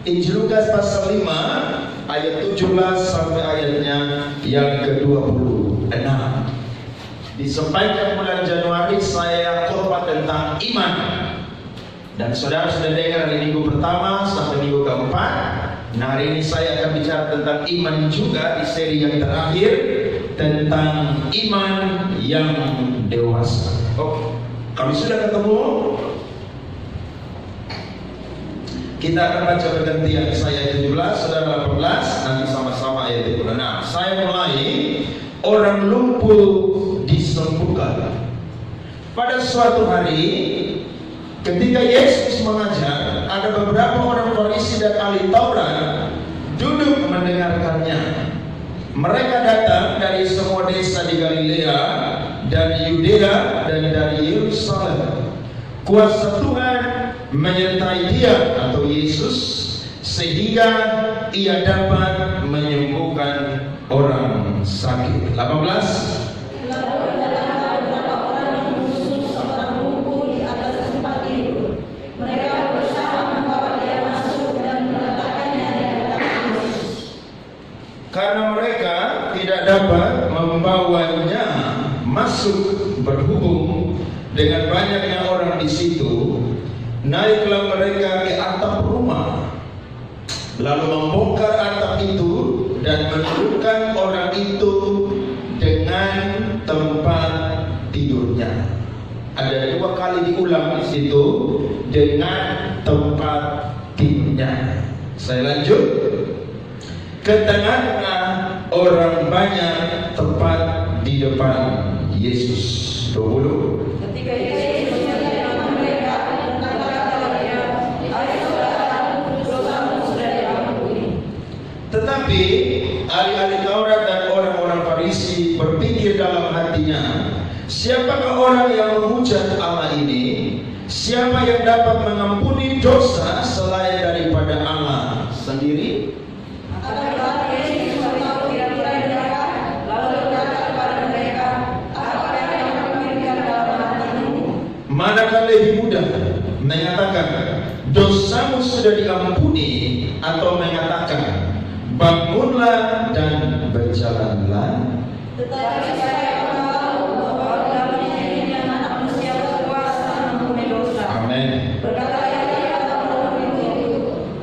Injil Lukas pasal 5 ayat 17 sampai ayatnya yang ke-26. Disampaikan bulan Januari saya khotbah tentang iman. Dan saudara sudah dengar dari minggu pertama sampai minggu keempat. Nah, hari ini saya akan bicara tentang iman juga di seri yang terakhir, tentang iman yang dewasa. Oke, kami sudah ketemu. Kita akan baca bergantian, saya 17, saudara 18, nanti sama-sama ayat 26. Saya mulai. Orang lumpuh disembuhkan. Pada suatu hari, ketika Yesus mengajar, ada beberapa orang Farisi dan ahli Taurat duduk mendengarkannya. Mereka datang dari semua desa di Galilea dan Yudea dan dari Yerusalem. Kuasa Tuhan menyertai dia atau Yesus sehingga ia dapat menyembuhkan orang sakit. 18. Karena mereka tidak dapat membawanya masuk berhubung dengan banyaknya orang di situ, naiklah mereka ke atap rumah, lalu membongkar atap itu dan menundukkan orang itu dengan tempat tidurnya. Ada 2 kali diulang di situ, dengan tempat tidurnya. Saya lanjut. Ke tengah-tengah orang banyak tepat di depan Yesus. 20. Ketika Yesus melihat mereka dan berkata kepada dia, "Hai saudaraku, dosamu sudah diampuni." Tetapi ahli-ahli Taurat dan orang-orang Farisi berpikir dalam hatinya, siapakah orang yang menghujat Allah ini? Siapa yang dapat mengampuni dosa selain daripada Allah sendiri? Manakah lebih mudah mengatakan dosamu sudah diampuni atau mengatakan bangunlah dan berjalanlah? Tetapi saya tahu bahwa dalam dirinya Anak Manusia berkuasa mengampuni dosa. Amin. Berkata ia kepada orang itu,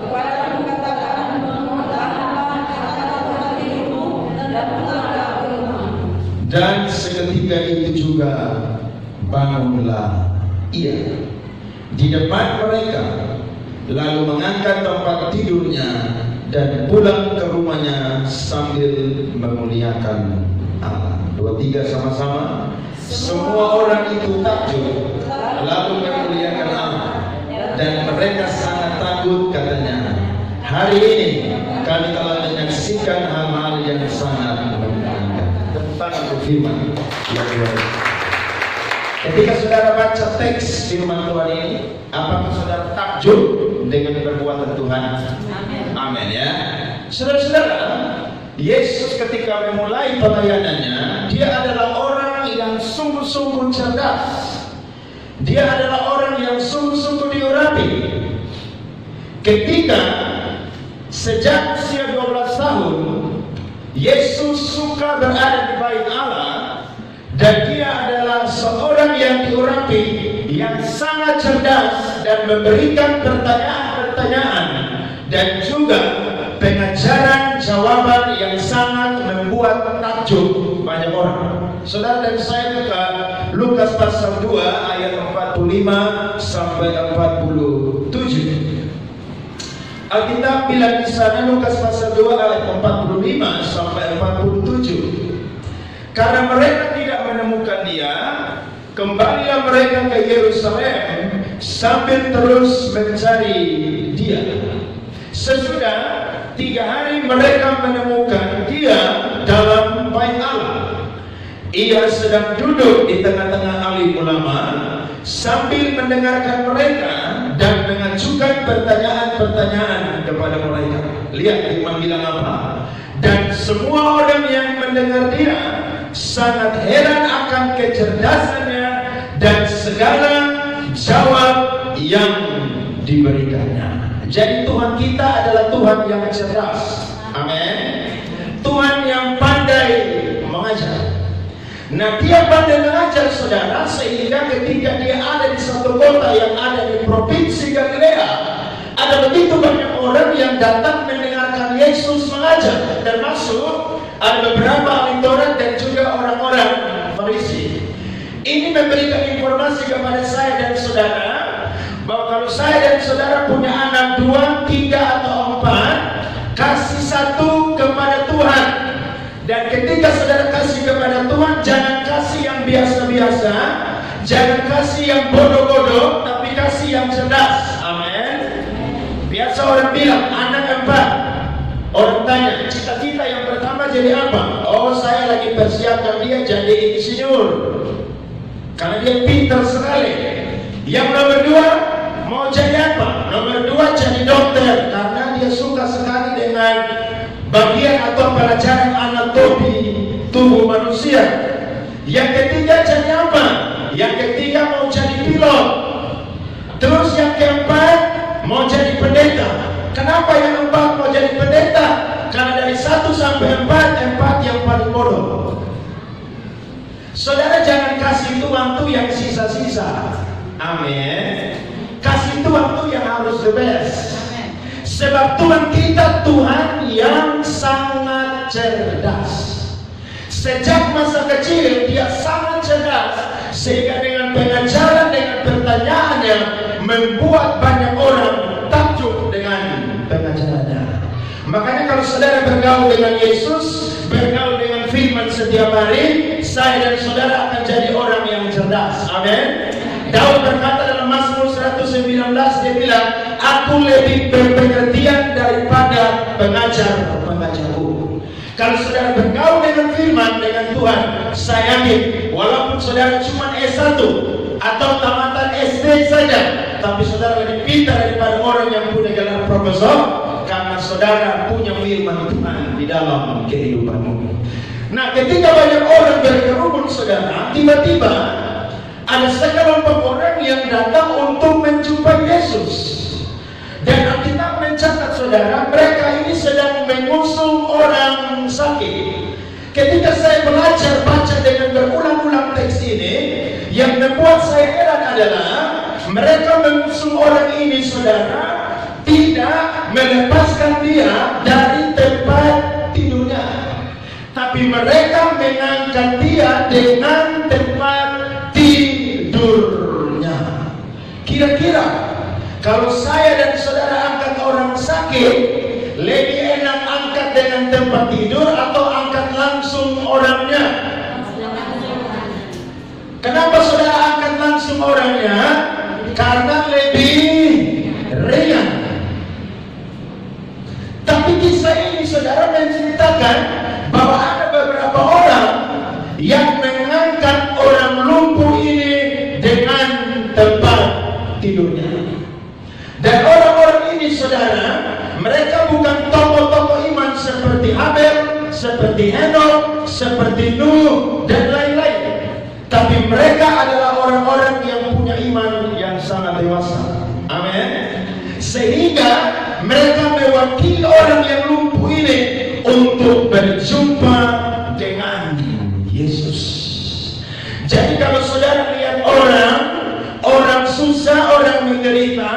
kepadamu katakan, bangunlah, angkatlah tempat tidurmu dan pulanglah ke rumahmu. Dan seketika itu juga bangunlah ia di depan mereka, lalu mengangkat tempat tidurnya dan pulang ke rumahnya sambil memuliakan Allah. 23 sama-sama. Semua orang itu takjub lalu memuliakan Allah, dan mereka sangat takut, katanya, hari ini kami telah menyaksikan hal-hal yang sangat menyenangkan. Tentang firman yang luar. Ketika saudara baca teks firman Tuhan ini, apakah saudara takjub dengan perbuatan Tuhan? Amin ya. Saudara-saudara, Yesus ketika memulai pelayanannya, dia adalah orang yang sungguh-sungguh cerdas. Dia adalah orang yang sungguh-sungguh diurapi. Ketika sejak usia 12 tahun, Yesus suka berada di bait Allah. Dan dia adalah seorang yang diurapi, yang sangat cerdas dan memberikan pertanyaan-pertanyaan dan juga pengajaran jawaban yang sangat membuat takjub banyak orang. Saudara dan saya buka Lukas pasal 2 ayat 45 sampai 47. Alkitab bilang di sana, Lukas pasal 2 ayat 45 sampai 47. Karena mereka tidak menemukan dia, kembalilah mereka ke Yerusalem sambil terus mencari dia. Sesudah 3 hari mereka menemukan dia dalam bait Allah. Ia sedang duduk di tengah-tengah alim ulama sambil mendengarkan mereka dan mengajukan pertanyaan-pertanyaan kepada mereka. Lihat firman bilang apa? Dan semua orang yang mendengar dia sangat heran akan kecerdasannya dan segala jawab yang diberikannya. Jadi Tuhan kita adalah Tuhan yang cerdas. Amin. Tuhan yang pandai mengajar. Nah, dia pandai mengajar saudara, sehingga ketika dia ada di satu kota yang ada di provinsi Galilea, ada begitu banyak orang yang datang mendengarkan Yesus mengajar, termasuk ada beberapa ahli Taurat dan juga orang-orang Farisi. Ini memberikan informasi kepada saya dan saudara bahwa kalau saya dan saudara punya anak 2, 3 atau 4, kasih satu kepada Tuhan. Dan ketika saudara kasih kepada Tuhan, jangan kasih yang biasa-biasa, jangan kasih yang bodoh-bodoh, tapi kasih yang cerdas. Amin. Biasa orang bilang anak 4, orang tanya cita-cita yang pertama jadi apa? Oh, saya lagi persiapkan dia jadi insinyur karena dia pintar sekali. Yang nomor 2 mau jadi apa? Nomor 2 jadi dokter karena dia suka sekali dengan bagian atau pelajaran anatomi tubuh manusia. Yang ketiga jadi apa? Yang ketiga mau jadi pilot. Terus yang keempat mau jadi pendeta. Kenapa yang 4 mau jadi pendeta? Karena dari 1 sampai 4 yang paling bodoh. Saudara jangan kasih Tuhan tuh yang sisa-sisa. Amin. Kasih Tuhan tuh yang harus the best. Sebab Tuhan kita Tuhan yang sangat cerdas. Sejak masa kecil dia sangat cerdas, sehingga dengan pengajaran, dengan pertanyaannya membuat banyak orang takjub dengan pengajarannya. Makanya kalau saudara bergaul dengan Yesus, bergaul dengan firman setiap hari, saya dan saudara akan jadi orang yang cerdas. Amin. Daud berkata dalam Mazmur 119, dia bilang, aku lebih berpengertian daripada pengajar-pengajarku. Kalau saudara bergaul dengan firman, dengan Tuhan, saya yakin walaupun saudara cuma S1 atau tamatan SD saja, tapi saudara lebih pintar daripada orang yang punya gelar profesor, karena saudara punya firman Tuhan di dalam kehidupanmu. Nah, ketika banyak orang berkerumun saudara, tiba-tiba ada sekelompok orang yang datang untuk menjumpai Yesus. Dan Alkitab mencatat saudara, mereka ini sedang mengusung orang sakit. Ketika saya belajar baca dengan berulang-ulang teks ini, yang membuat saya heran adalah mereka mengusung orang ini saudara, tidak melepaskan dia dari tempat tidurnya, tapi mereka mengangkat dia dengan tempat tidurnya. Kira-kira kalau saya dan saudara angkat orang sakit, lebih enak angkat dengan tempat tidur atau angkat langsung orangnya? Kenapa saudara angkat langsung orangnya? Karena lebih ringan. Tapi kisah ini saudara menceritakan bahwa ada beberapa orang yang mengangkat orang lumpuh ini dengan tempat tidurnya. Dan orang-orang ini saudara, mereka bukan tokoh-tokoh iman seperti Abel, seperti Henok, seperti Nuh dan lain-lain. Tapi mereka adalah orang-orang yang punya iman yang sangat dewasa. Amin. Sehingga mereka mewakili orang yang lumpuh ini untuk berjumpa dengan Yesus. Jadi kalau saudara lihat orang susah, orang menderita,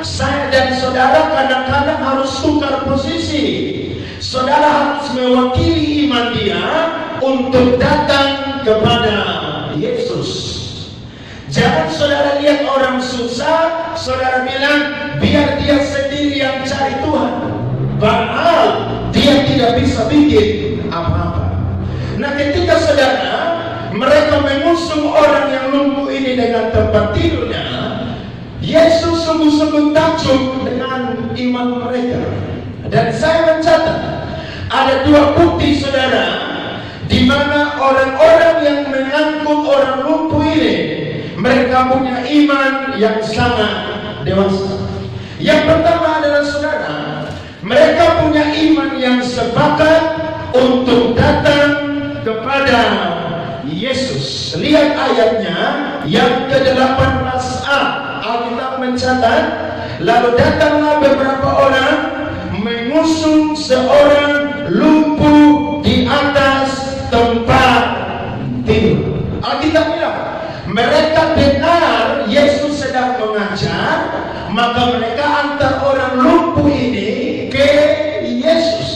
saya dan saudara kadang-kadang harus tukar posisi. Saudara harus mewakili iman dia untuk datang kepada Yesus. Jangan saudara lihat orang susah, saudara bilang biar dia sendiri yang cari Tuhan, padahal dia tidak bisa bikin apa-apa. Nah, ketika saudara mereka mengusung orang yang lumpuh ini dengan tempat tidurnya, Yesus sungguh-sungguh takjub dengan iman mereka. Dan saya mencatat ada 2 bukti saudara, di mana orang-orang yang mengangkut orang lumpuh ini, mereka punya iman yang sangat dewasa. Yang pertama adalah saudara, mereka punya iman yang sepakat untuk datang kepada Yesus. Lihat ayatnya yang ke-18a. Alkitab mencatat Lalu datanglah beberapa orang mengusung seorang lumpuh di atas tempat tidur. Alkitab bilang, mereka dengar Yesus sedang mengajar, maka mereka antar orang lumpuh ini ke Yesus.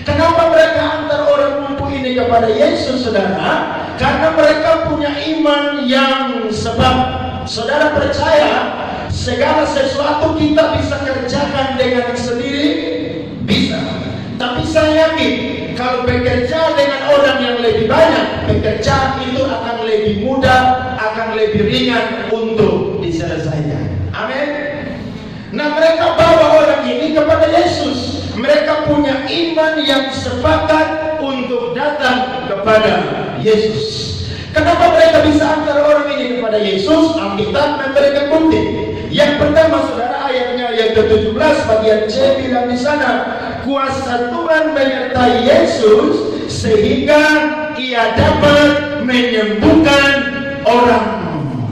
Kenapa mereka antar orang lumpuh ini kepada Yesus, saudara? Karena mereka punya iman yang sebab. Saudara percaya segala sesuatu kita bisa kerjakan dengan sendiri? Bisa. Tapi saya yakin kalau bekerja dengan orang yang lebih banyak, pekerjaan itu akan lebih mudah, akan lebih ringan untuk diselesaikan. Amin. Nah, mereka bawa orang ini kepada Yesus. Mereka punya iman yang sepakat untuk datang kepada Yesus. Kenapa mereka bisa antar orang ini kepada Yesus? Alkitab memberikan bukti. Yang pertama, saudara, ayatnya yang ke-17 bagian C bilang di sana, kuasa Tuhan menyertai Yesus sehingga ia dapat menyembuhkan orang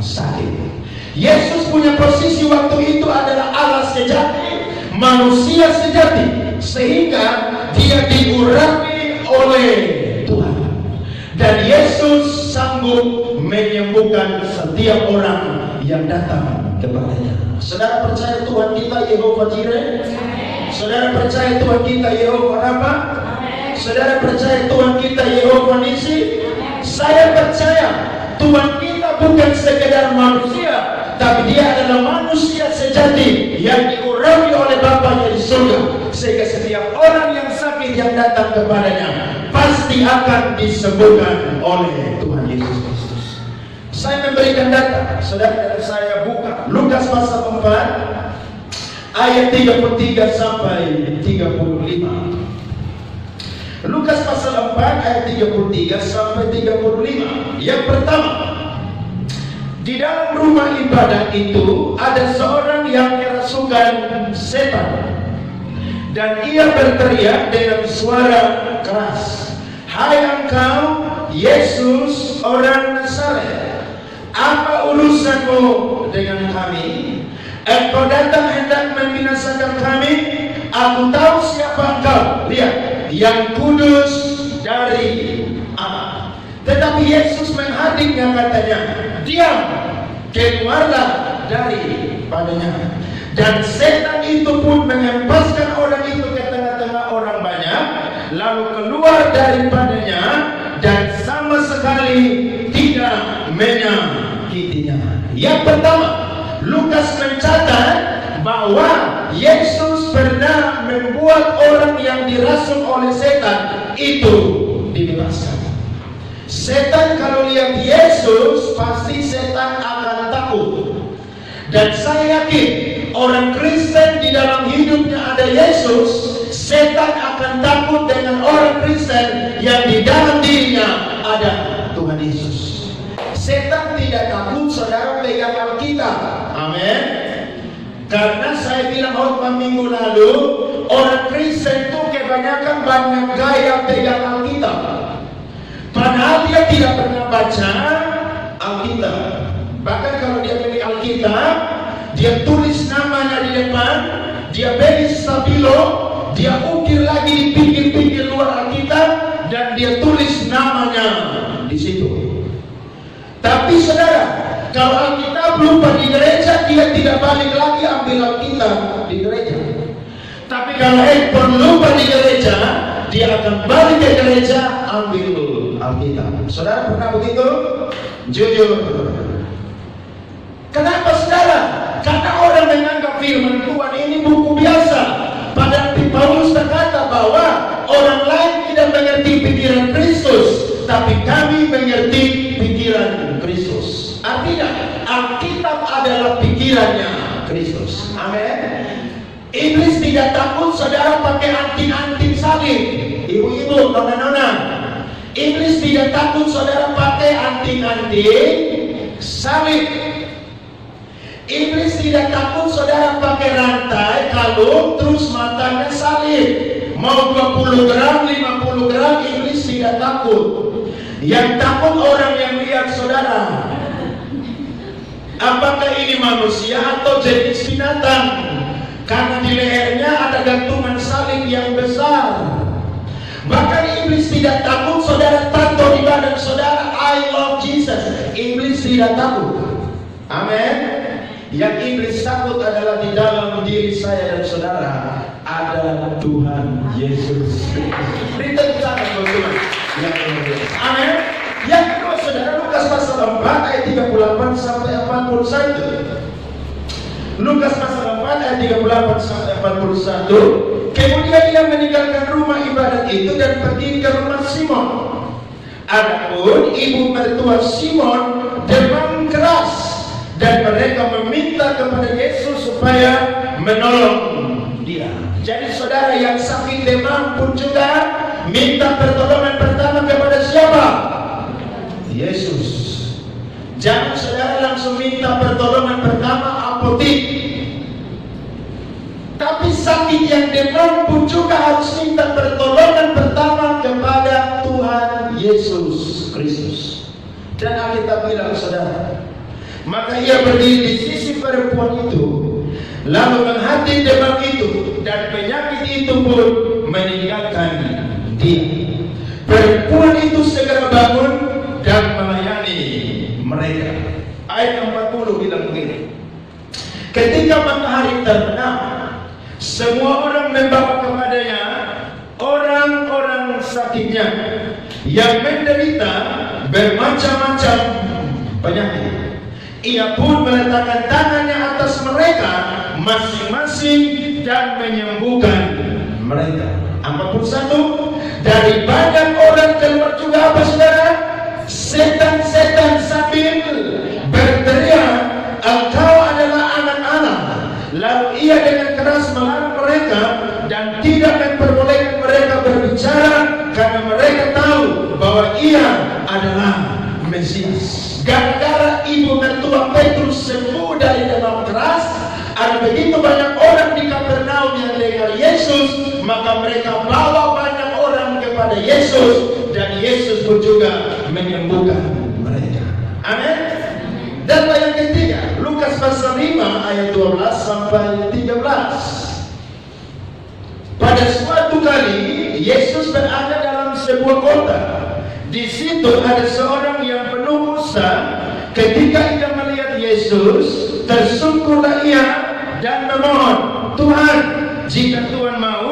sakit. Yesus punya posisi waktu itu adalah Allah sejati, manusia sejati, sehingga dia diurapi oleh Tuhan. Dan Yesus sanggup menyembuhkan setiap orang yang datang kepadanya. Saudara percaya Tuhan kita Yehova Jireh? Saudara percaya Tuhan kita Yehova Rafa? Saudara percaya Tuhan kita Yehova Nisi? Saya percaya Tuhan kita bukan sekedar manusia, tapi dia adalah manusia sejati yang diurapi oleh Bapanya di surga, sehingga setiap orang yang sakit yang datang kepadanya pasti akan disembuhkan oleh Tuhan Yesus Kristus. Saya memberikan data, saudara, saya buka Lukas pasal 4 ayat 33 sampai 35. Lukas pasal 4 ayat 33 sampai 35. Yang pertama, di dalam rumah ibadah itu ada seorang yang kerasukan setan, dan ia berteriak dengan suara keras, "Hai engkau Yesus orang Nazaret, apa urusanmu dengan kami? Engkau datang hendak membinasakan kami? Aku tahu siapa engkau, lihat, yang kudus dari Allah." Tetapi Yesus menghadiknya, katanya, "Diam, keluarlah daripadanya." Dan setan itu pun menghempaskan orang itu ke tengah-tengah orang banyak, lalu keluar daripadanya dan sama sekali tidak menyakitinya. Yang pertama, Lukas mencatat bahwa Yesus pernah membuat orang yang dirasuk oleh setan itu dibebaskan. Setan kalau lihat Yesus, pasti setan akan takut. Dan saya yakin orang Kristen di dalam hidupnya ada Yesus, setan akan takut dengan orang Kristen yang di dalam dirinya ada Tuhan Yesus. Setan tidak takut saudara pegang Alkitab. Amin. Karena saya bilang khotbah minggu lalu, orang Kristen itu kebanyakan banyak gaya pegang Alkitab, padahal dia tidak pernah baca Alkitab. Bahkan kalau dia beli Alkitab, dia tulis namanya di depan, dia beli stabilo, dia ukir lagi di pinggir-pinggir luar Alkitab, dan dia tulis namanya di situ. Tapi saudara, kalau Alkitab lupa di gereja, dia tidak balik lagi ambil Alkitab di gereja. Tapi kalau handphone lupa di gereja, dia akan balik ke gereja ambil Alkitab. Saudara pernah begitu? Jujur. Kenapa saudara? Karena orang menganggap firman Tuhan ini buku biasa. Padahal Paulus berkata bahwa orang lain tidak mengerti pikiran Kristus, tapi kami mengerti pikiran Kristus. Artinya Alkitab adalah pikirannya Kristus. Amin. Iblis tidak takut saudara pakai anting-anting salib. Ibu-ibu, nona-nona, iblis tidak takut saudara pakai anting-anting salib. Iblis tidak takut saudara pakai rantai, kalung, terus matanya salib. Mau 20 gram, 50 gram, iblis tidak takut. Yang takut orang yang lihat saudara. Apakah ini manusia atau jenis binatang? Karena di lehernya ada gantungan salib yang besar. Bahkan iblis tidak takut saudara tato di badan saudara, I love Jesus. Iblis tidak takut. Amin. Yang iblis takut adalah di dalam diri saya dan saudara ada Tuhan Yesus. Berita sana teman-teman. Amin. Yang kedua saudara, Lukas pasal 4 ayat 38 sampai 41. Lukas pasal 4 ayat 38 sampai 41. Kemudian ia meninggalkan rumah ibadat itu dan pergi ke rumah Simon. Adapun ibu mertua Simon demam keras dan mereka meminta kepada Yesus supaya menolong dia. Jadi saudara yang sakit demam pun juga minta pertolongan pertama kepada siapa? Yesus. Jangan saudara langsung minta pertolongan pertama apotik. Tapi sakit yang demam pun juga harus minta pertolongan pertama kepada Tuhan Yesus Kristus. Dan Alkitab bilang saudara, maka ia berdiri di sisi perempuan itu, lalu menghati demam itu, dan penyakit itu pun meninggalkan dia. Perempuan itu segera bangun dan melayani mereka. Ayat 40 bilang begini. Ketika matahari terbenam, semua orang membawa kepadanya orang-orang sakitnya yang menderita bermacam-macam penyakit. Ia pun meletakkan tangannya atas mereka masing-masing dan menyembuhkan mereka. 41. Dari badan orang keluar juga apa saudara? Setan-setan sambil berteriak, engkau adalah anak Allah. Lalu ia dengan keras melarang mereka dan tidak memperbolehkan mereka berbicara karena mereka tahu bahwa ia adalah Mesias. Gara-gara ibu mertua Petrus sembuh dari demam keras, ada begitu banyak orang di Kapernaum yang dengar Yesus, maka mereka bawa banyak orang kepada Yesus dan Yesus pun juga menyembuhkan mereka. Amin. Dan yang ketiga, Lukas pasal 5 ayat 12 sampai 13. Pada suatu kali Yesus berada dalam sebuah kota. Di situ ada seorang yang penuh kusta. Ketika ia melihat Yesus, tersungkurlah ia dan memohon, Tuhan, jika Tuhan mau,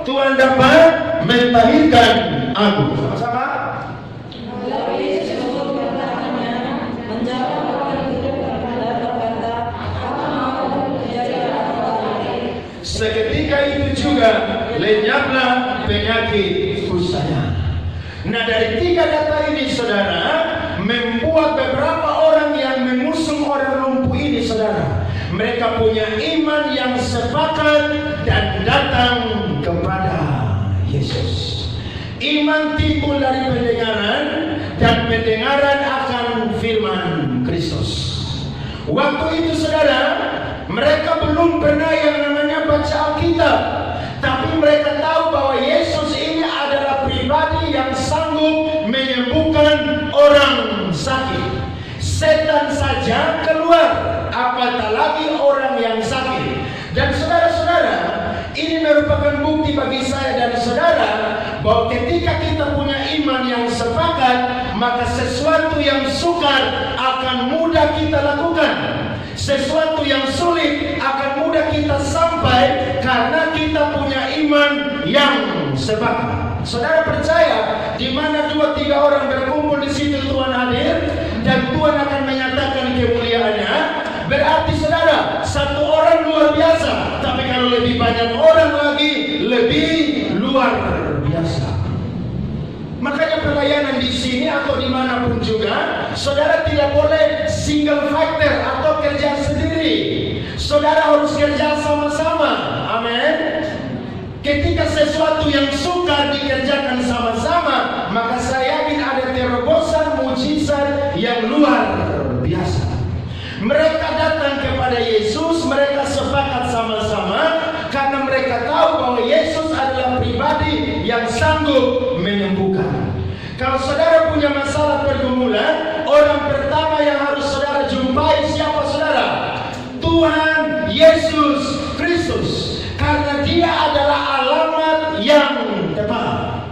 Tuhan dapat mentahirkan aku. Sama-sama. Seketika itu juga lenyaplah penyakit kustanya. Nah, dari tiga data ini saudara membuat beberapa orang yang mengusung orang lumpuh ini saudara, mereka punya iman yang sepakat dan datang kepada Yesus. Iman timbul dari pendengaran dan pendengaran akan firman Kristus. Waktu itu saudara, mereka belum pernah yang namanya baca Alkitab, tapi mereka tahu bahwa Yesus ini adalah pribadi yang sanggup menyembuhkan orang sakit. Setan saja keluar, apatah lagi orang yang sakit. Dan saudara-saudara, ini merupakan bukti bagi saya dan saudara bahwa ketika kita punya iman yang sepakat, maka sesuatu yang sukar akan mudah kita lakukan. Sesuatu yang sulit akan mudah kita sampai karena kita punya iman yang sepakat. Saudara percaya, di mana 2-3 orang berkumpul di situ Tuhan hadir dan Tuhan akan menyatakan kemuliaannya. Berarti saudara, satu orang luar biasa, tapi kalau lebih banyak orang lagi lebih luar biasa. Makanya pelayanan di sini atau dimanapun juga, saudara tidak boleh single factor atau kerja sendiri. Saudara harus kerja sama-sama. Amin. Ketika sesuatu yang sukar dikerjakan sama-sama, maka saya yakin ada terobosan mujizat yang luar biasa. Mereka datang kepada Yesus, mereka sepakat sama-sama karena mereka tahu bahwa Yesus adalah pribadi yang sanggup menyembuhkan. Kalau saudara punya masalah pergumulan, orang pertama yang harus saudara jumpai siapa Tuhan Yesus Kristus, karena Dia adalah alamat yang tepat.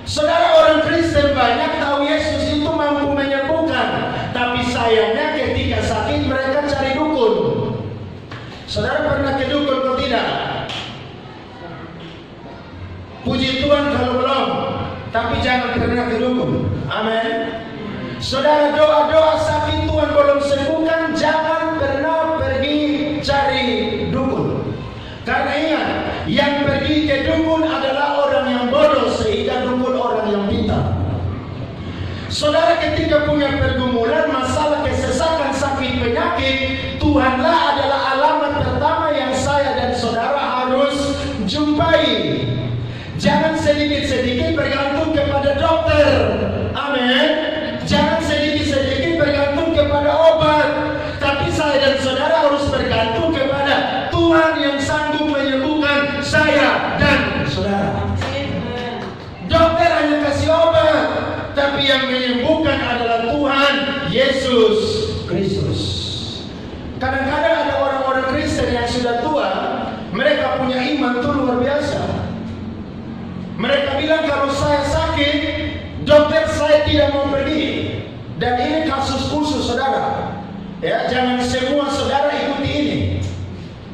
Saudara, orang Kristen banyak tahu Yesus itu mampu menyembuhkan, tapi sayangnya ketika sakit mereka cari dukun. Saudara pernah ke dukun atau tidak? Puji Tuhan kalau belum, tapi jangan pernah ke dukun. Amin. Saudara, doa-doa sakit Tuhan belum sembuhkan, jangan pernah pergi cari dukun. Karena ingat, yang pergi ke dukun adalah orang yang bodoh, sehingga dukun orang yang pintar. Saudara, ketika punya pergumulan, masalah, kesesakan, sakit, penyakit, Tuhanlah adalah alamat pertama yang saya dan saudara harus jumpai. Jangan sedikit-sedikit bergantung kepada dokter. Amin. Jangan sedikit-sedikit bergantung kepada obat. Tapi saya dan saudara harus bergantung kepada Tuhan yang sanggup menyembuhkan saya dan saudara. Dokter hanya kasih obat, tapi yang menyembuhkan adalah Tuhan Yesus Kristus. Kadang-kadang ada orang-orang Kristen yang sudah tua, mereka punya iman itu luar biasa. Mereka bilang kalau saya sakit, dokter saya tidak mau pergi. Dan ini kasus khusus saudara. Ya, jangan semua saudara ikuti ini.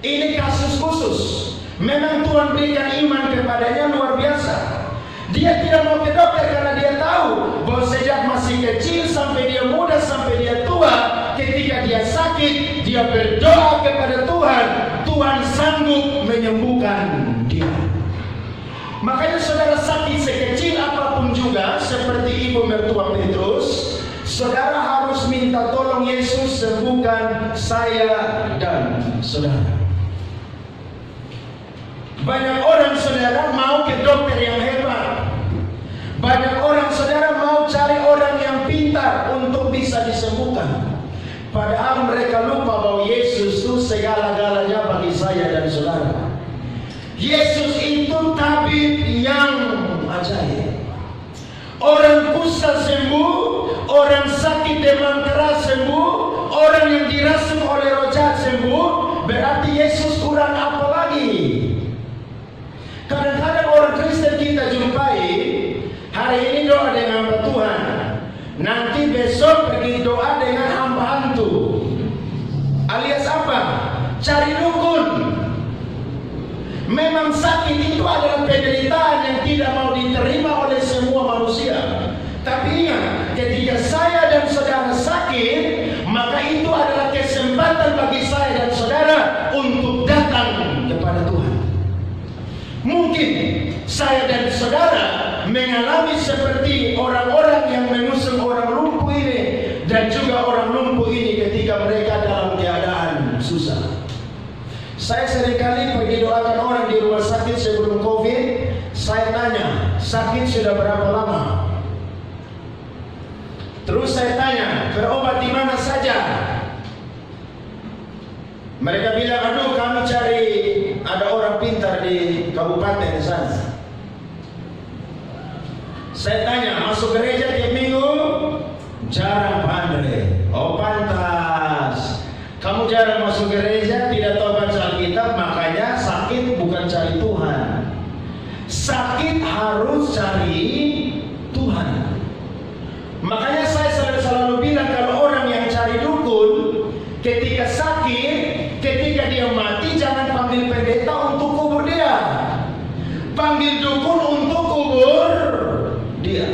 Ini kasus khusus. Memang Tuhan berikan iman kepadanya luar biasa. Dia tidak mau ke dokter karena dia tahu bahwa sejak masih kecil sampai dia muda sampai dia tua, ketika dia sakit, dia berdoa kepada Tuhan. Tuhan sanggup menyembuhkan dia. Makanya saudara, sakit sekecil apapun juga, seperti ibu mertua Petrus, saudara harus minta tolong Yesus sembuhkan saya dan saudara. Banyak orang saudara mau ke dokter yang hebat. Banyak orang saudara mau cari orang yang pintar untuk bisa disembuhkan. Padahal mereka lupa bahwa Yesus itu segala-galanya bagi saya dan saudara. Yesus itu tabib yang ajaib. Orang kusta sembuh, orang sakit demam keras sembuh, orang yang dirasuk oleh roh jahat sembuh. Berarti Yesus kurang apa lagi? Kadang-kadang orang Kristen kita jumpai, hari ini doa dengan hamba Tuhan, nanti besok pergi doa dengan hamba hantu. Alias apa? Cari dukun. Memang sakit itu adalah penderitaan yang tidak mau diterima oleh semua manusia. Tapi ingat, ketika saya dan saudara sakit, maka itu adalah kesempatan bagi saya dan saudara untuk datang kepada Tuhan. Mungkin saya dan saudara mengalami seperti orang-orang yang mengusung orang lumpuh ini, dan juga orang lumpuh ini ketika mereka dalam keadaan susah. Saya seringkali pergi doakan orang di rumah sakit sebelum COVID. Saya tanya, sakit sudah berapa lama? Terus saya tanya, berobat di mana saja? Mereka bilang, aduh kami cari ada orang pintar di kabupaten sana. Saya tanya, masuk gereja tiap minggu? Jarang Pak Andre. Oh pantas. Kamu jarang masuk gereja, tidak tahu baca Alkitab, makanya sakit bukan cari Tuhan. Sakit harus cari Tuhan. Makanya saya selalu bilang, kalau orang yang cari dukun, ketika sakit, ketika dia mati, jangan panggil pendeta untuk kubur dia. Panggil dukun untuk kubur dia.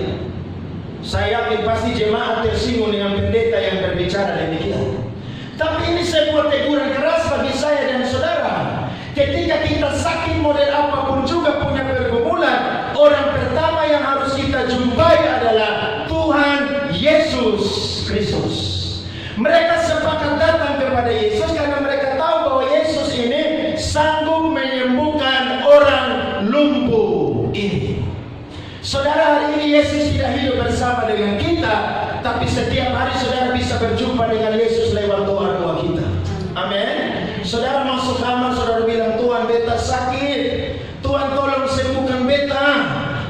Saya yakin pasti jemaat tersinggung dengan pendeta yang berbicara demikian. Tapi ini sebuah teguran keras bagi saya dan saudara. Ketika kita sakit model apapun juga punya pergumulan, orang pertama yang harus kita jumpai adalah Tuhan Yesus Kristus. Mereka sepakat datang kepada Yesus karena mereka tahu bahwa Yesus ini sanggup menyembuhkan orang lumpuh ini. Saudara, hari ini Yesus tidak hidup bersama dengan kita, tapi setiap hari saudara bisa berjumpa dengan Yesus lewat doa-doa kita. Amin. Saudara masuk kamar, saudara bilang, Tuhan beta sakit, Tuhan tolong sembuhkan beta.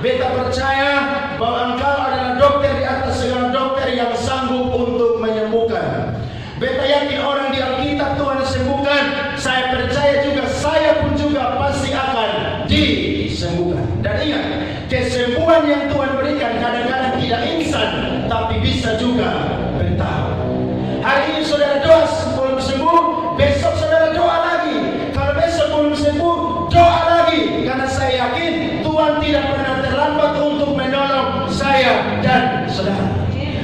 Beta percaya bahwa Engkau adalah dokter di atas segala dokter yang sanggup untuk menyembuhkan. Beta yakin orang di Alkitab Tuhan sembuhkan, disembuhkan. Dan ingat, kesembuhan yang Tuhan berikan kadang-kadang tidak instan, tapi bisa juga bertahap. Hari ini saudara doa belum sembuh, besok saudara doa lagi. Kalau besok belum sembuh, doa lagi. Karena saya yakin Tuhan tidak pernah terlambat untuk menolong saya dan saudara.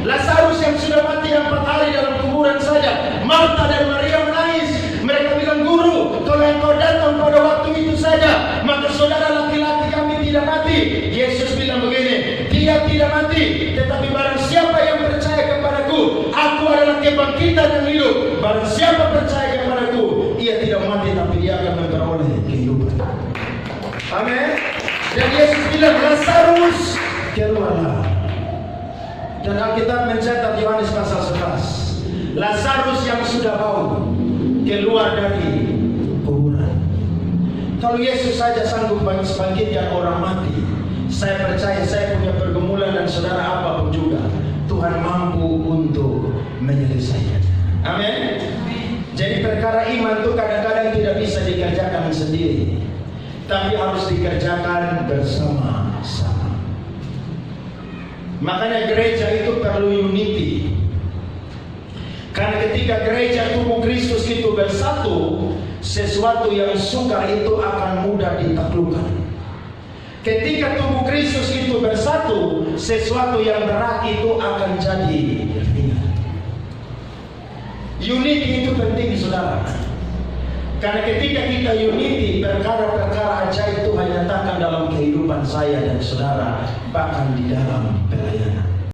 Lazarus yang sudah mati 4 hari dalam kuburan saja, Marta dan Maria menangis. Mereka bilang, "Guru, kalau engkau datang pada waktu itu saja, maka saudara laki-laki kami tidak mati." Yesus bilang begini, "Dia tidak mati, tetapi barang siapa yang percaya kepadaku, aku adalah kebangkitan dan hidup. Barang siapa percaya kepadaku, ia tidak mati, tapi dia akan memperoleh kehidupan." Amin. Dan Yesus bilang, "Lazarus, keluarlah." Dan Alkitab mencatat Yohanes pasal 11, Lazarus yang sudah bau keluar dari kuburan. Kalau Yesus saja sanggup bangkitkan orang mati, saya percaya saya punya pergumulan dan saudara apapun juga, Tuhan mampu untuk menyelesaikan. Amin. Jadi perkara iman itu kadang-kadang tidak bisa dikerjakan sendiri, tapi harus dikerjakan bersama-sama. Makanya gereja itu perlu unity. Karena ketika gereja tubuh Kristus itu bersatu, sesuatu yang sukar itu akan mudah ditaklukkan. Ketika tubuh Kristus itu bersatu, sesuatu yang berat itu akan jadi ringan. Unity itu penting, saudara. Karena ketika kita unity, perkara-perkara ajaib Tuhan nyatakan dalam kehidupan saya dan saudara, bahkan di dalam